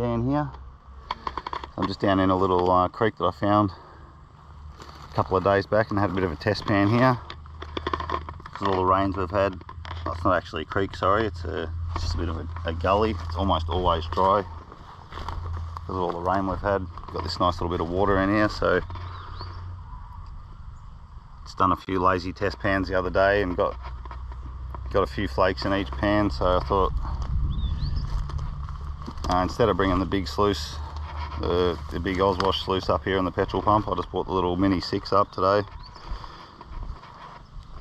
down here. I'm just down in a little creek that I found a couple of days back and had a bit of a test pan here. Because of all the rains we've had. Oh, it's not actually a creek, sorry, it's just a bit of a gully. It's almost always dry because of all the rain we've had. We've got this nice little bit of water in here, so it's done a few lazy test pans the other day and got a few flakes in each pan, so I thought instead of bringing the big sluice, the big Oswash sluice up here in the petrol pump, I just bought the little mini 6 up today.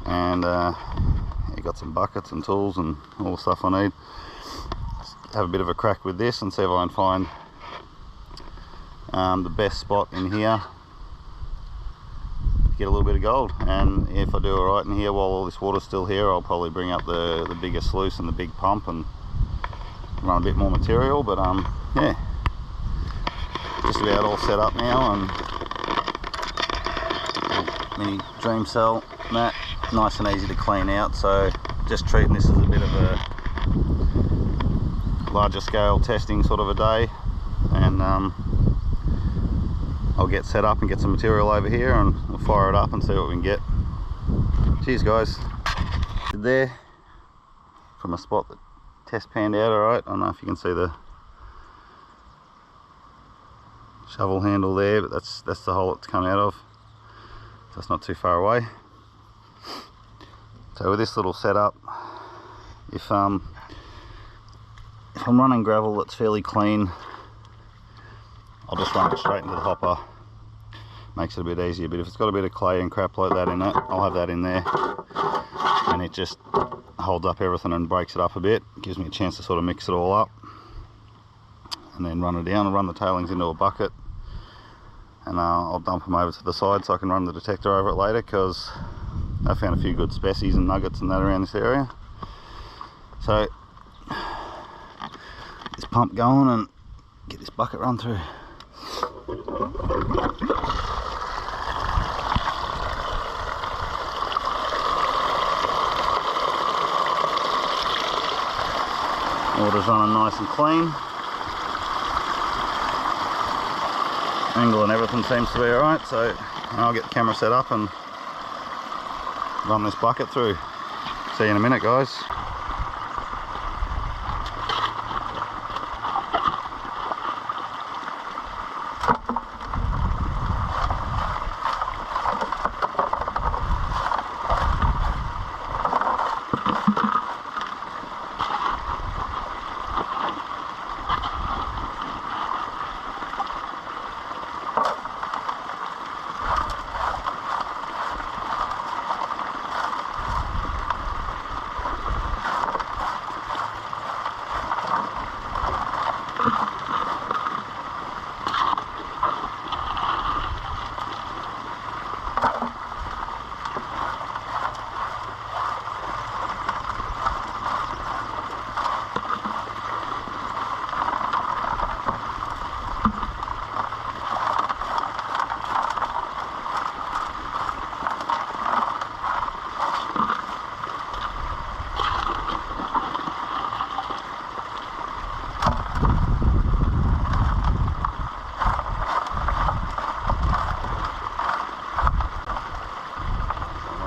And got some buckets and tools and all the stuff I need. Just have a bit of a crack with this and see if I can find the best spot in here to get a little bit of gold. And if I do alright in here while all this water's still here, I'll probably bring up the bigger sluice and the big pump and run a bit more material. But yeah, just about all set up now, and mini dream cell mat, nice and easy to clean out. So just treating this as a bit of a larger scale testing sort of a day, and I'll get set up and get some material over here and we'll fire it up and see what we can get. Cheers guys. There from a spot that test panned out alright. I don't know if you can see the shovel handle there, but that's the hole it's come out of, so it's not too far away. So with this little setup, if I'm running gravel that's fairly clean, I'll just run it straight into the hopper. Makes it a bit easier. But if it's got a bit of clay and crap like that in it, I'll have that in there, and it just holds up everything and breaks it up a bit. It gives me a chance to sort of mix it all up, and then run it down and run the tailings into a bucket, and I'll dump them over to the side so I can run the detector over it later, because I found a few good species and nuggets and that around this area. So get this pump going and get this bucket run through. Water's running nice and clean. Angle and everything seems to be alright, so I'll get the camera set up and run this bucket through. See you in a minute guys.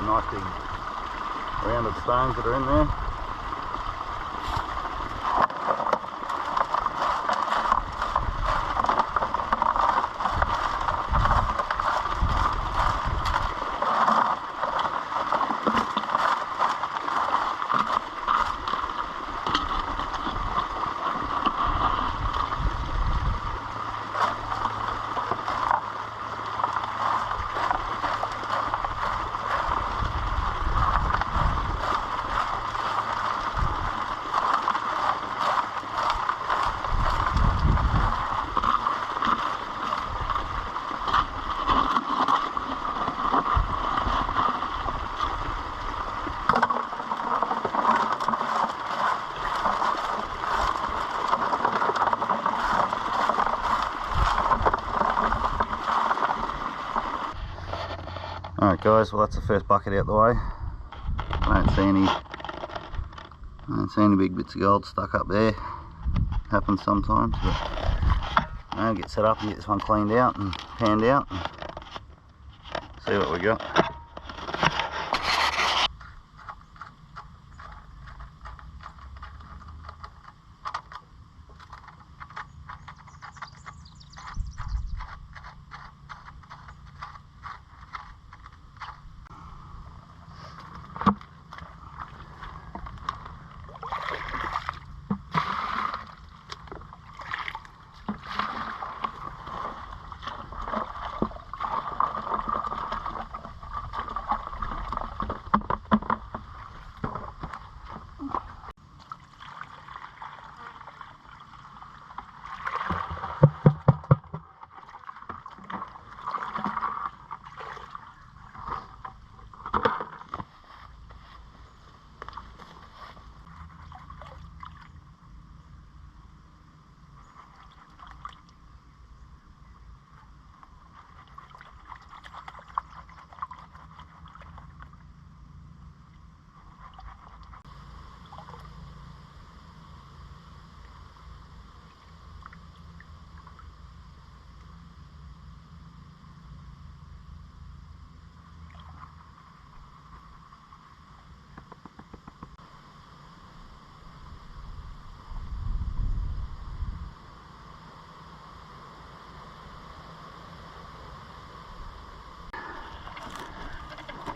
Nice big rounded stones that are in there. Alright guys, well that's the first bucket out the way. I don't see any big bits of gold stuck up there. Happens sometimes, but get set up and get this one cleaned out and panned out and see what we got.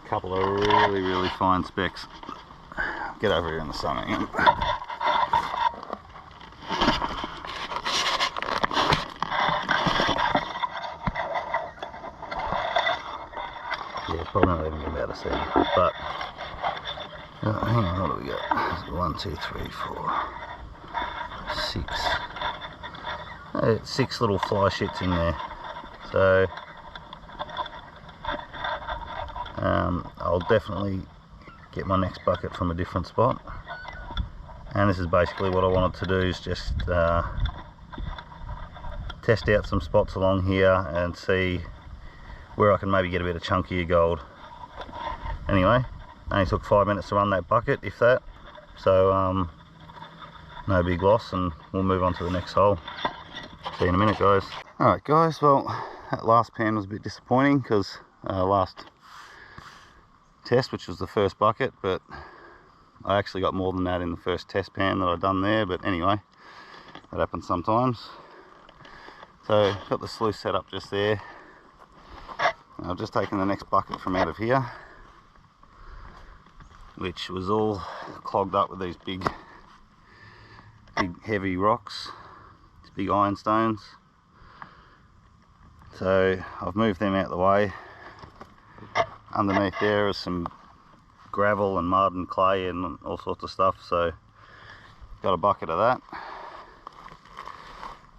Couple of really fine specks. Get over here in the sun again. Yeah, probably not even gonna be able to see them, but hang on, what do we got? 1, 2, 3, 4, 6. 6 little fly shits in there. So I'll definitely get my next bucket from a different spot, and this is basically what I wanted to do, is just test out some spots along here and see where I can maybe get a bit of chunkier gold. Anyway, only took 5 minutes to run that bucket, if that, so no big loss, and we'll move on to the next hole. See you in a minute, guys. Alright guys, well that last pan was a bit disappointing because last test, which was the first bucket, but I actually got more than that in the first test pan that I'd done there, but anyway, that happens sometimes. So got the sluice set up just there. I've just taken the next bucket from out of here, which was all clogged up with these big heavy rocks, these big ironstones. So I've moved them out of the way. Underneath there is some gravel and mud and clay and all sorts of stuff, so got a bucket of that.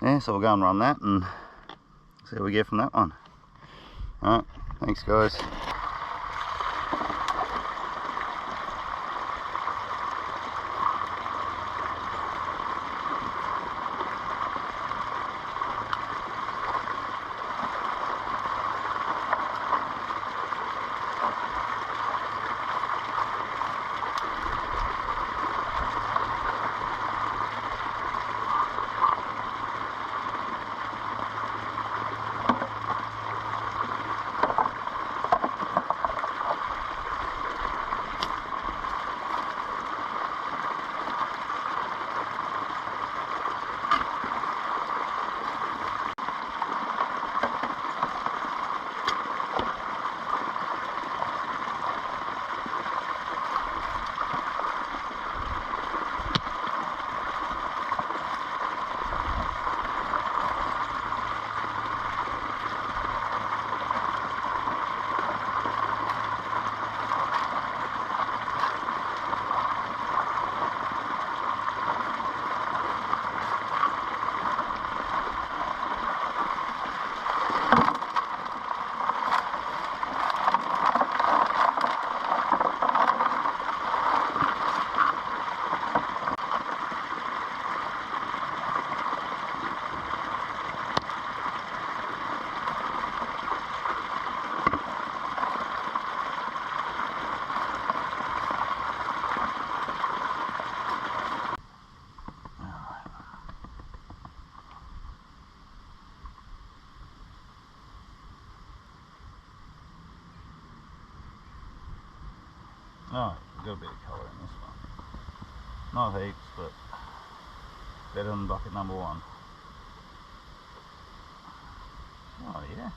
Yeah, so we'll go and run that and see what we get from that one. Alright, thanks guys. Oh, we've got a bit of colour in this one. Not heaps, but better than bucket number 1. Oh yeah.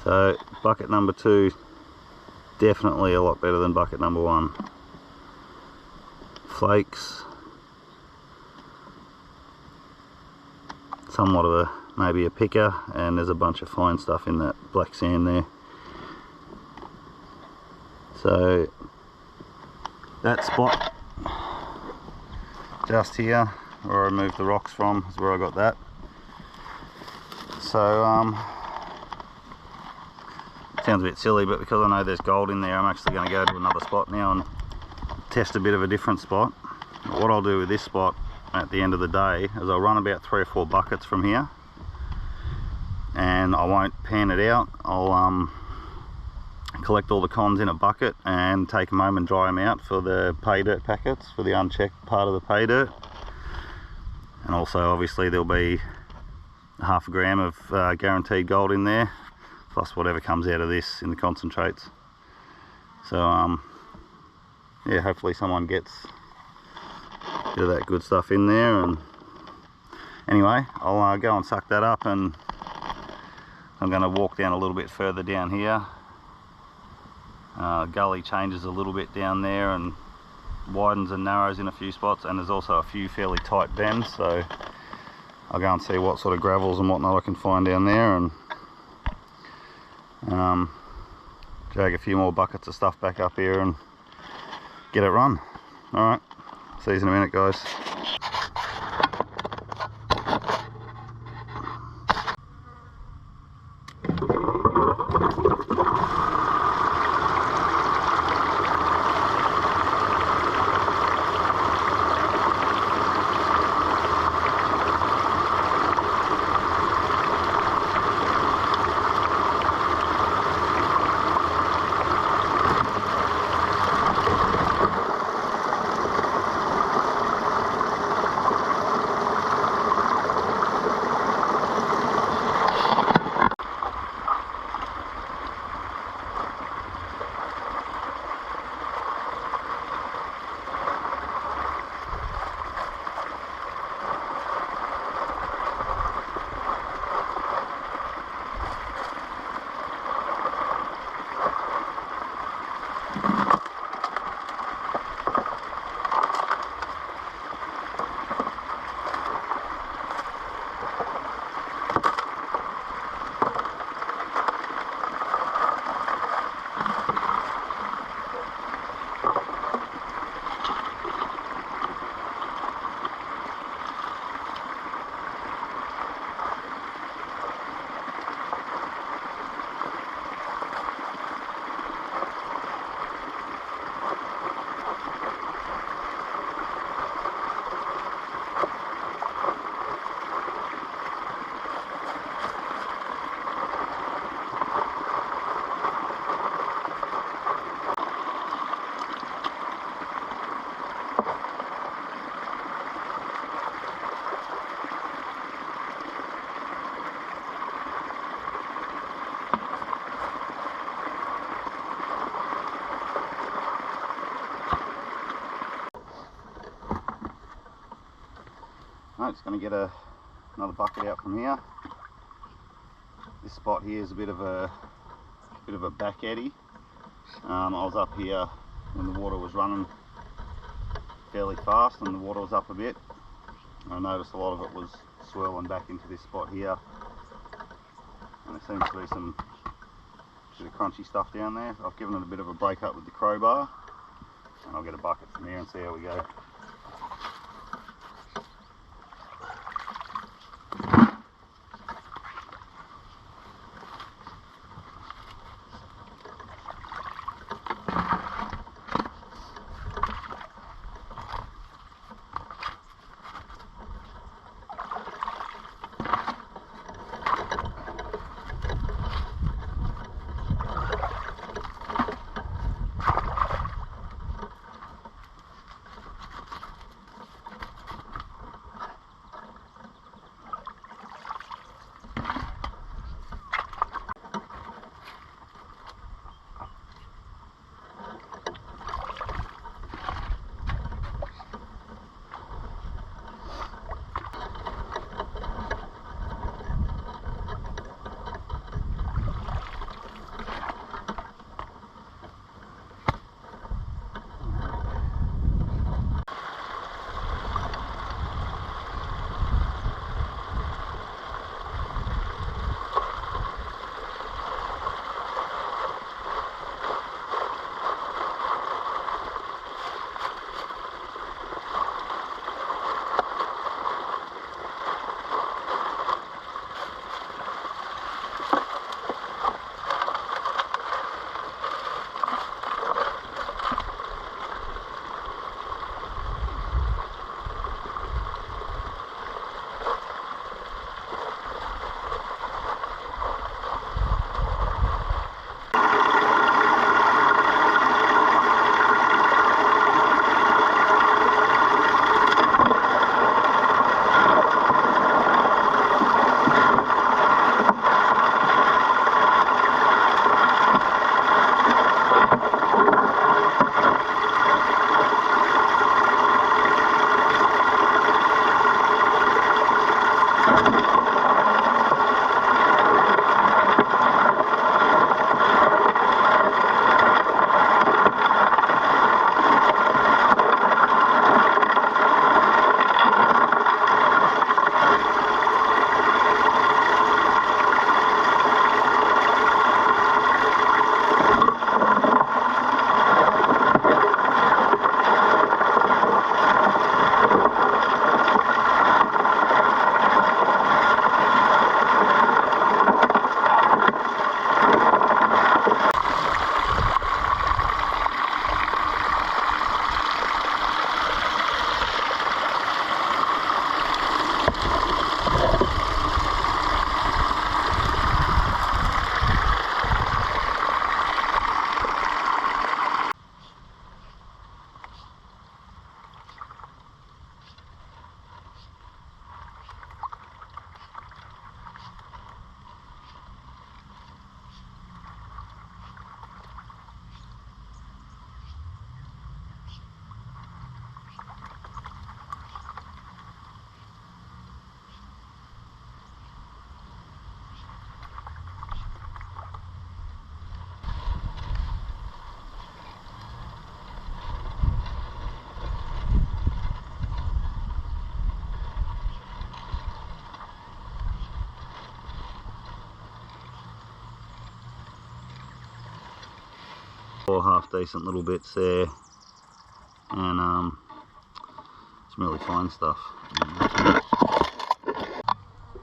So bucket number 2, definitely a lot better than bucket number 1. Flakes, somewhat of a maybe a picker, and there's a bunch of fine stuff in that black sand there. So that spot just here where I removed the rocks from is where I got that. So sounds a bit silly, but because I know there's gold in there, I'm actually going to go to another spot now and test a bit of a different spot. But what I'll do with this spot at the end of the day is I'll run about 3 or 4 buckets from here, and I won't pan it out. I'll collect all the cons in a bucket and take them home and dry them out for the pay dirt packets, for the unchecked part of the pay dirt. And also obviously there'll be 0.5 gram of guaranteed gold in there, plus whatever comes out of this in the concentrates. So yeah, hopefully someone gets a bit of that good stuff in there. And anyway, I'll go and suck that up, and I'm going to walk down a little bit further down here. Gully changes a little bit down there and widens and narrows in a few spots, and there's also a few fairly tight bends, so I'll go and see what sort of gravels and whatnot I can find down there, and drag a few more buckets of stuff back up here and get it run. Alright, see you in a minute, guys. Right, just going to get another bucket out from here. This spot here is a bit of a back eddy. I was up here when the water was running fairly fast and the water was up a bit. I noticed a lot of it was swirling back into this spot here, and there seems to be some bit of crunchy stuff down there. I've given it a bit of a break up with the crowbar, and I'll get a bucket from here and see how we go. half decent little bits there, and some really fine stuff.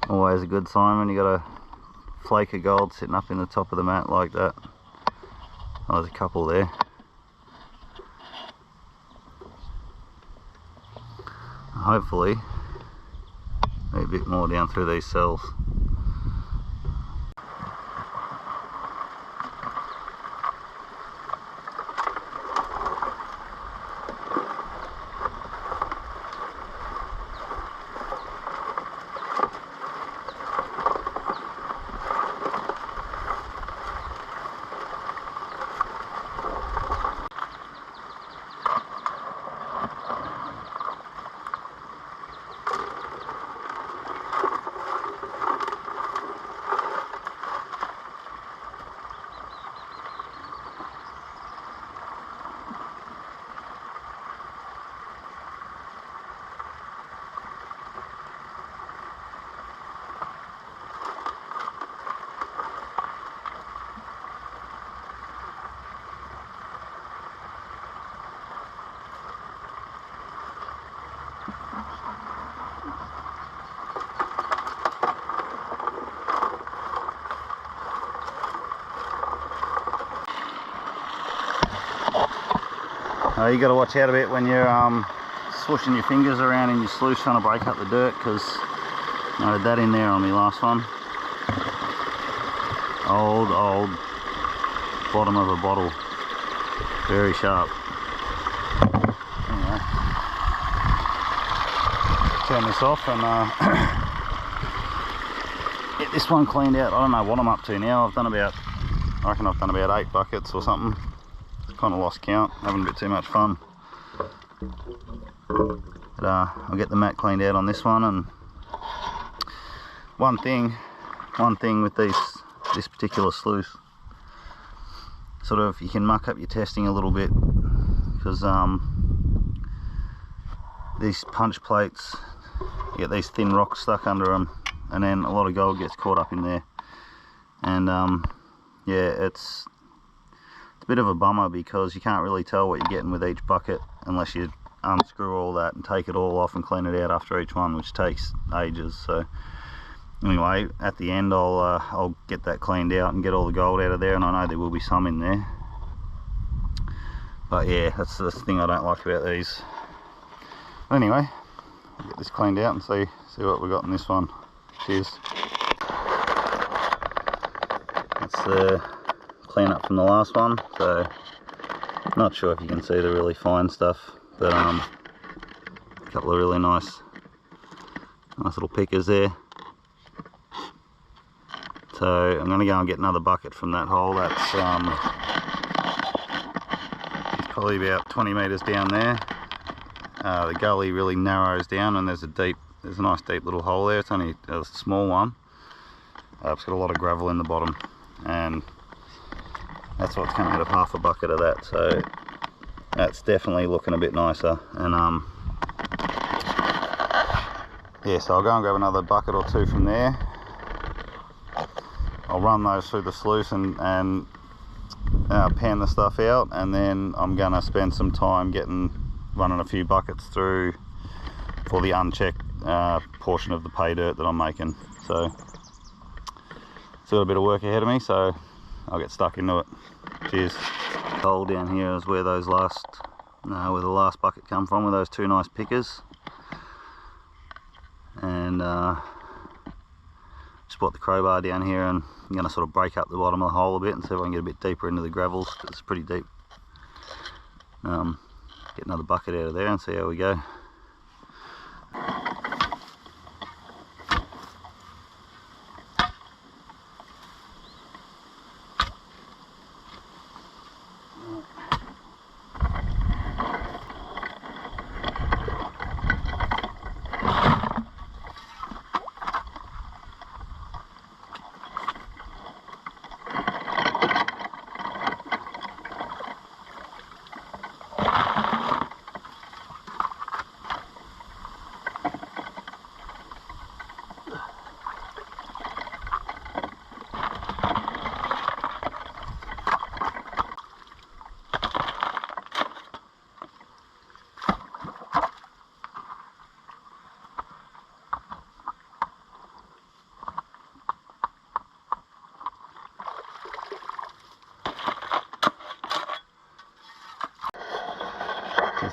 Always a good sign when you got a flake of gold sitting up in the top of the mat like that. Oh, there's a couple there. Hopefully a bit more down through these cells. You got to watch out a bit when you're swooshing your fingers around in your sluice trying to break up the dirt, because I had that in there on my last one. Old bottom of a bottle, very sharp. Anyway, turn this off and get this one cleaned out. I don't know what I'm up to now. I reckon I've done about 8 buckets or something. Kind of lost count, having a bit too much fun. But I'll get the mat cleaned out on this one. And one thing with this particular sluice, sort of, you can muck up your testing a little bit, because these punch plates, you get these thin rocks stuck under them, and then a lot of gold gets caught up in there. And yeah, it's a bit of a bummer, because you can't really tell what you're getting with each bucket unless you unscrew all that and take it all off and clean it out after each one, which takes ages. So anyway, at the end I'll get that cleaned out and get all the gold out of there, and I know there will be some in there. But yeah, that's the thing I don't like about these. But anyway, I'll get this cleaned out and see what we got in this one. Cheers. That's the clean up from the last one, so not sure if you can see the really fine stuff, but a couple of really nice little pickers there. So I'm going to go and get another bucket from that hole. That's it's probably about 20 metres down there. The gully really narrows down, and there's a nice deep little hole there. It's only a small one. It's got a lot of gravel in the bottom, and that's what's coming out of half a bucket of that. So that's definitely looking a bit nicer. And yeah, so I'll go and grab another bucket or two from there. I'll run those through the sluice and pan the stuff out, and then I'm gonna spend some time running a few buckets through for the unchecked portion of the pay dirt that I'm making. So still got a bit of work ahead of me, so I'll get stuck into it. Cheers. The hole down here is where where the last bucket come from, with those 2 nice pickers. And just brought the crowbar down here, and I'm going to sort of break up the bottom of the hole a bit and see if I can get a bit deeper into the gravels, because it's pretty deep. Get another bucket out of there and see how we go.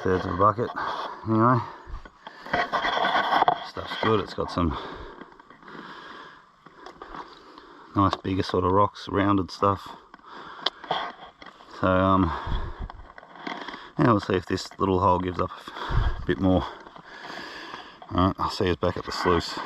2/3 of a bucket. Anyway, stuff's good. It's got some nice bigger sort of rocks, rounded stuff. So yeah, we'll see if this little hole gives up a bit more. Alright, I'll see us back at the sluice.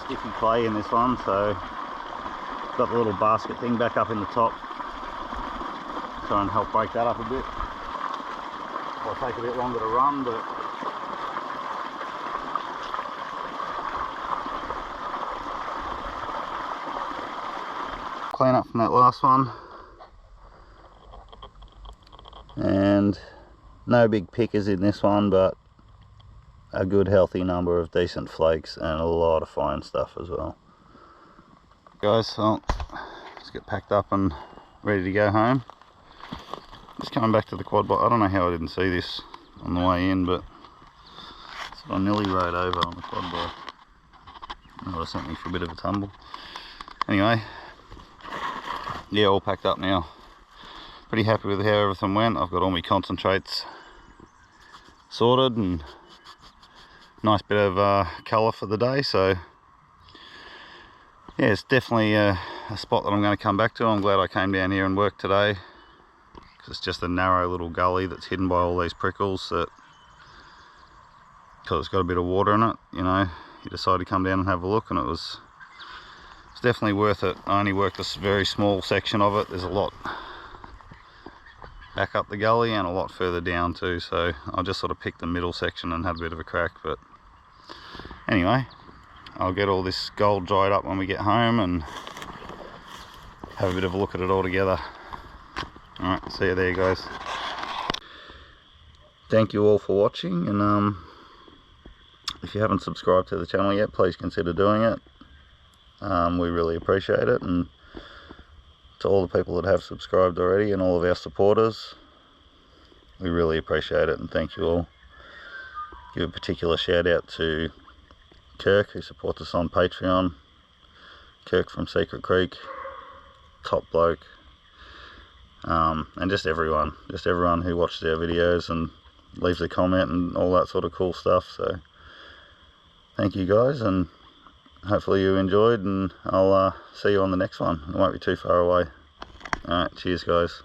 Sticky clay in this one, so got the little basket thing back up in the top. Try and help break that up a bit. It'll take a bit longer to run, but clean up from that last one. And no big pickers in this one, but a good healthy number of decent flakes and a lot of fine stuff as well. Guys, so let's get packed up and ready to go home. Just coming back to the quad bike. I don't know how I didn't see this on the way in, but I nearly rode over on the quad bike. That would have sent me for a bit of a tumble. Anyway, yeah, all packed up now. Pretty happy with how everything went. I've got all my concentrates sorted and nice bit of colour for the day, so yeah, it's definitely a spot that I'm going to come back to. I'm glad I came down here and worked today, because it's just a narrow little gully that's hidden by all these prickles that, because it's got a bit of water in it, you know, you decide to come down and have a look, and it's definitely worth it. I only worked a very small section of it. There's a lot back up the gully and a lot further down too, so I just sort of picked the middle section and had a bit of a crack. But anyway, I'll get all this gold dried up when we get home and have a bit of a look at it all together. Alright, see you there, guys. Thank you all for watching, and if you haven't subscribed to the channel yet, please consider doing it. We really appreciate it, and to all the people that have subscribed already and all of our supporters, we really appreciate it and thank you all. Give a particular shout out to Kirk, who supports us on Patreon. Kirk from Secret Creek, top bloke, and just everyone who watches our videos and leaves a comment and all that sort of cool stuff. So thank you guys, and hopefully you enjoyed, and I'll see you on the next one. It won't be too far away. Alright, cheers guys.